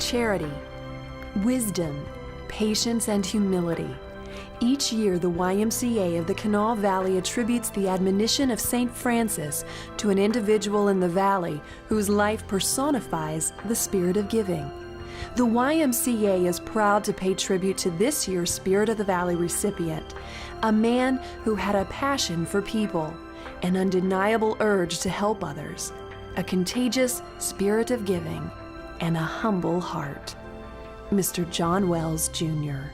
charity, wisdom, patience, and humility. Each year, the YMCA of the Kanawha Valley attributes the admonition of St. Francis to an individual in the valley whose life personifies the spirit of giving. The YMCA is proud to pay tribute to this year's Spirit of the Valley recipient, a man who had a passion for people, an undeniable urge to help others, a contagious spirit of giving, and a humble heart. Mr. John Wells, Jr.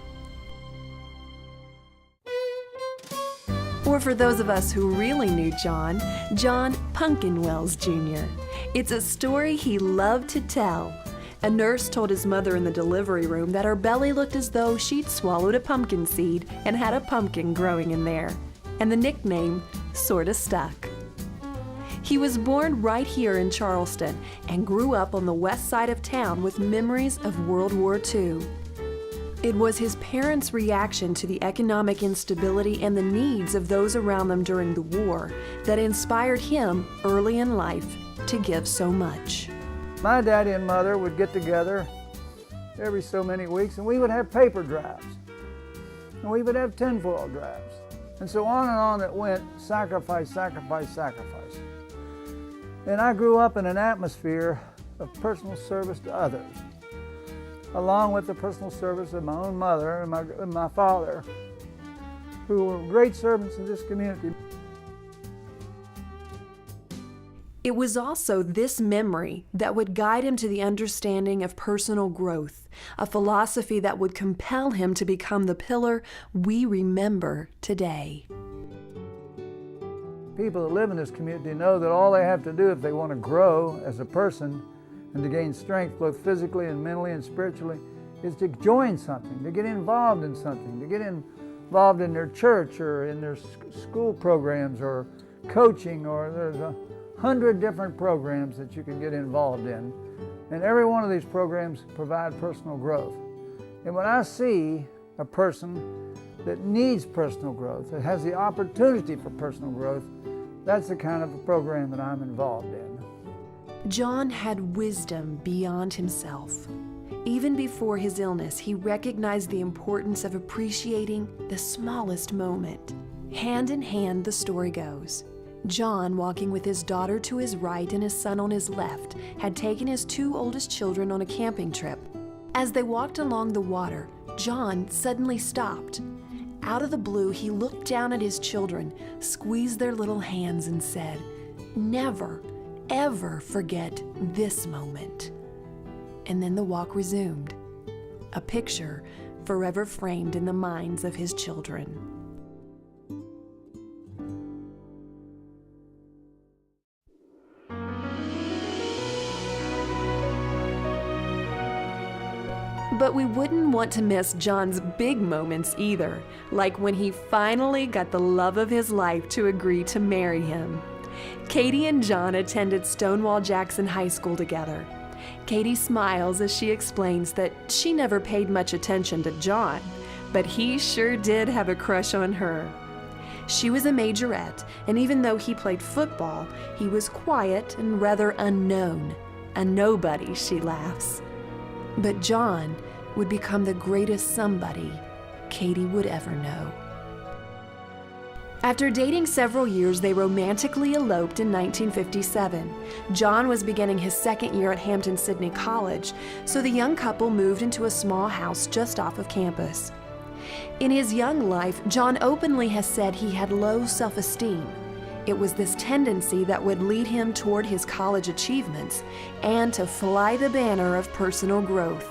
Or for those of us who really knew John, John Pumpkin Wells, Jr. It's a story he loved to tell. A nurse told his mother in the delivery room that her belly looked as though she'd swallowed a pumpkin seed and had a pumpkin growing in there, and the nickname sorta stuck. He was born right here in Charleston and grew up on the west side of town with memories of World War II. It was his parents' reaction to the economic instability and the needs of those around them during the war that inspired him early in life to give so much. My daddy and mother would get together every so many weeks and we would have paper drafts. And we would have tinfoil drafts. And so on it went, sacrifice, sacrifice, sacrifice. And I grew up in an atmosphere of personal service to others, along with the personal service of my own mother and my father, who were great servants in this community. It was also this memory that would guide him to the understanding of personal growth, a philosophy that would compel him to become the pillar we remember today. People that live in this community know that all they have to do if they want to grow as a person and to gain strength both physically and mentally and spiritually is to join something, to get involved in something, to get involved in their church or in their school programs or coaching, or there's 100 different programs that you can get involved in. And every one of these programs provide personal growth. And when I see a person that needs personal growth, that has the opportunity for personal growth, that's the kind of a program that I'm involved in. John had wisdom beyond himself. Even before his illness, he recognized the importance of appreciating the smallest moment. Hand in hand, the story goes. John, walking with his daughter to his right and his son on his left, had taken his two oldest children on a camping trip. As they walked along the water, John suddenly stopped. Out of the blue, he looked down at his children, squeezed their little hands, and said, "Never, ever forget this moment." And then the walk resumed, a picture forever framed in the minds of his children. But we wouldn't want to miss John's big moments either, like when he finally got the love of his life to agree to marry him. Katie and John attended Stonewall Jackson High School together. Katie smiles as she explains that she never paid much attention to John, but he sure did have a crush on her. She was a majorette, and even though he played football, he was quiet and rather unknown. A nobody, she laughs. But John would become the greatest somebody Katie would ever know. After dating several years, they romantically eloped in 1957. John was beginning his second year at Hampton-Sydney College, so the young couple moved into a small house just off of campus. In his young life, John openly has said he had low self-esteem. It was this tendency that would lead him toward his college achievements and to fly the banner of personal growth.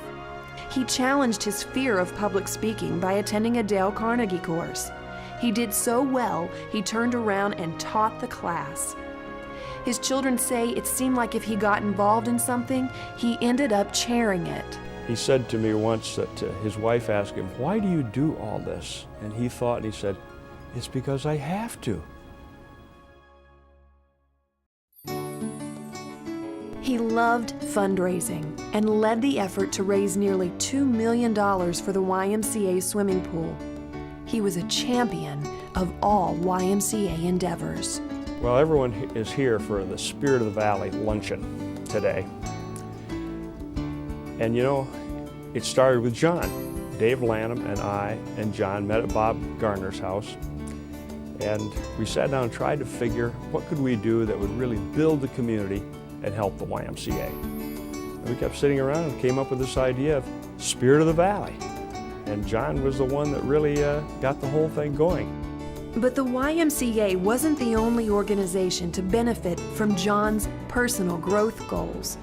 He challenged his fear of public speaking by attending a Dale Carnegie course. He did so well, he turned around and taught the class. His children say it seemed like if he got involved in something, he ended up chairing it. He said to me once that his wife asked him, "Why do you do all this?" And he thought, and he said, "It's because I have to." He loved fundraising and led the effort to raise nearly $2 million for the YMCA swimming pool. He was a champion of all YMCA endeavors. Well, everyone is here for the Spirit of the Valley luncheon today. And you know, it started with John. Dave Lanham and I and John met at Bob Garner's house, and we sat down and tried to figure what could we do that would really build the community and help the YMCA. And we kept sitting around and came up with this idea of Spirit of the Valley. And John was the one that really got the whole thing going. But the YMCA wasn't the only organization to benefit from John's personal growth goals.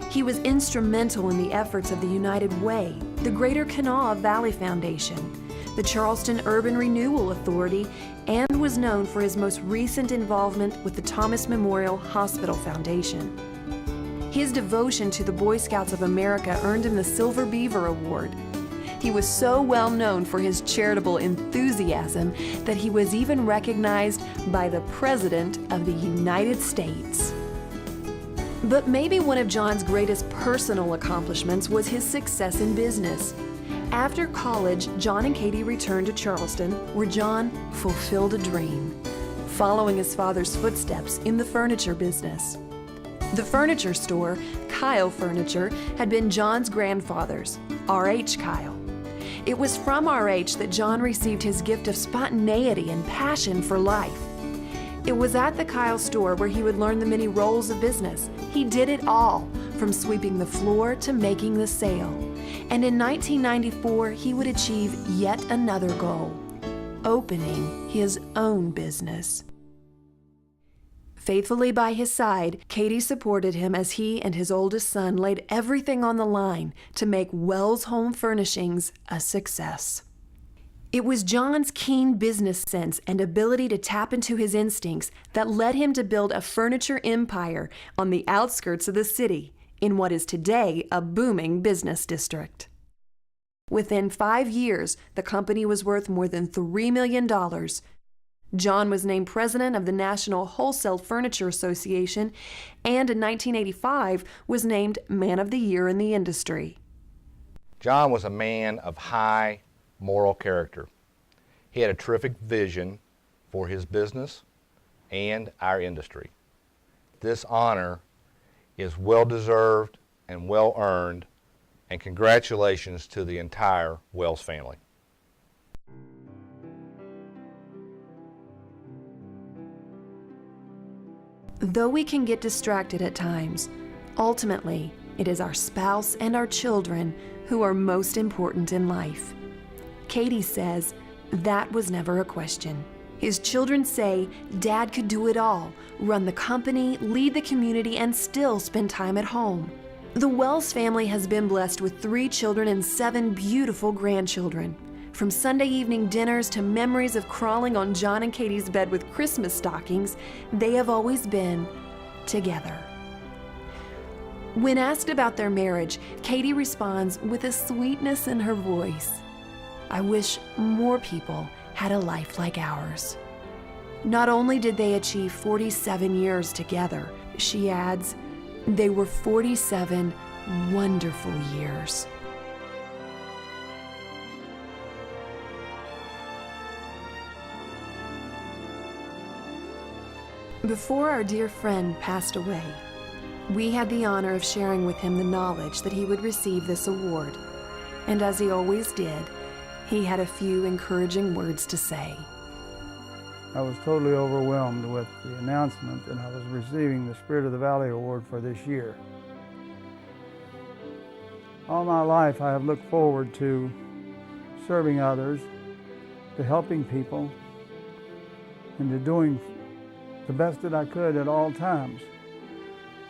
He was instrumental in the efforts of the United Way, the Greater Kanawha Valley Foundation, the Charleston Urban Renewal Authority, and was known for his most recent involvement with the Thomas Memorial Hospital Foundation. His devotion to the Boy Scouts of America earned him the Silver Beaver Award. He was so well known for his charitable enthusiasm that he was even recognized by the President of the United States. But maybe one of John's greatest personal accomplishments was his success in business. After college, John and Katie returned to Charleston, where John fulfilled a dream, following his father's footsteps in the furniture business. The furniture store, Kyle Furniture, had been John's grandfather's, R.H. Kyle. It was from R.H. that John received his gift of spontaneity and passion for life. It was at the Kyle store where he would learn the many roles of business. He did it all, from sweeping the floor to making the sale. And in 1994, he would achieve yet another goal, opening his own business. Faithfully by his side, Katie supported him as he and his oldest son laid everything on the line to make Wells Home Furnishings a success. It was John's keen business sense and ability to tap into his instincts that led him to build a furniture empire on the outskirts of the city in what is today a booming business district. Within 5 years, the company was worth more than $3 million. John was named president of the National Wholesale Furniture Association and in 1985 was named Man of the Year in the industry. John was a man of high moral character. He had a terrific vision for his business and our industry. This honor is well deserved and well earned, and congratulations to the entire Wells family. Though we can get distracted at times, ultimately it is our spouse and our children who are most important in life. Katie says that was never a question. His children say Dad could do it all, run the company, lead the community, and still spend time at home. The Wells family has been blessed with 3 children and 7 beautiful grandchildren. From Sunday evening dinners to memories of crawling on John and Katie's bed with Christmas stockings, they have always been together. When asked about their marriage, Katie responds with a sweetness in her voice. I wish more people had a life like ours. Not only did they achieve 47 years together, she adds, they were 47 wonderful years. Before our dear friend passed away, we had the honor of sharing with him the knowledge that he would receive this award. And as he always did, he had a few encouraging words to say. I was totally overwhelmed with the announcement that I was receiving the Spirit of the Valley Award for this year. All my life I have looked forward to serving others, to helping people, and to doing the best that I could at all times.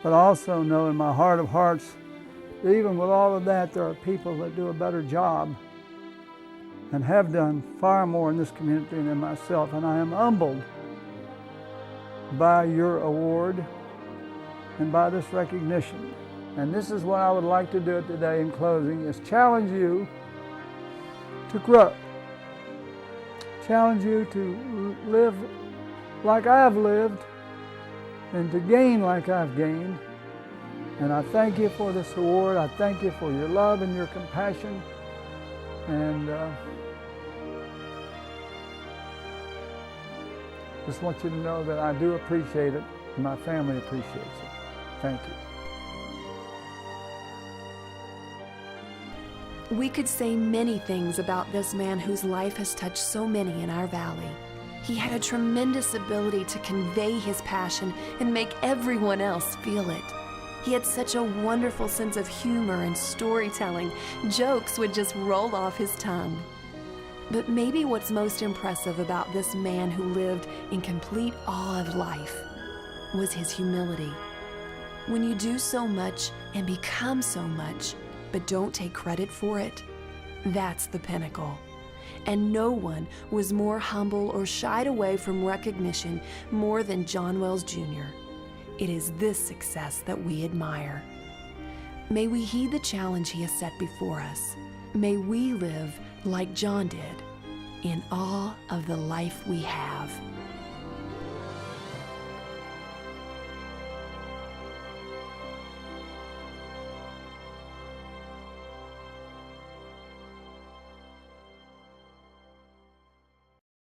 But I also know in my heart of hearts that even with all of that, there are people that do a better job and have done far more in this community than myself, and I am humbled by your award and by this recognition. And this is what I would like to do today in closing, is challenge you to grow. Challenge you to live like I've lived and to gain like I've gained. And I thank you for this award. I thank you for your love and your compassion. And just want you to know that I do appreciate it, and my family appreciates it. Thank you. We could say many things about this man whose life has touched so many in our valley. He had a tremendous ability to convey his passion and make everyone else feel it. He had such a wonderful sense of humor and storytelling. Jokes would just roll off his tongue. But maybe what's most impressive about this man who lived in complete awe of life was his humility. When you do so much and become so much, but don't take credit for it, that's the pinnacle. And no one was more humble or shied away from recognition more than John Wells Jr. It is this success that we admire. May we heed the challenge he has set before us. May we live like John did, in awe of the life we have.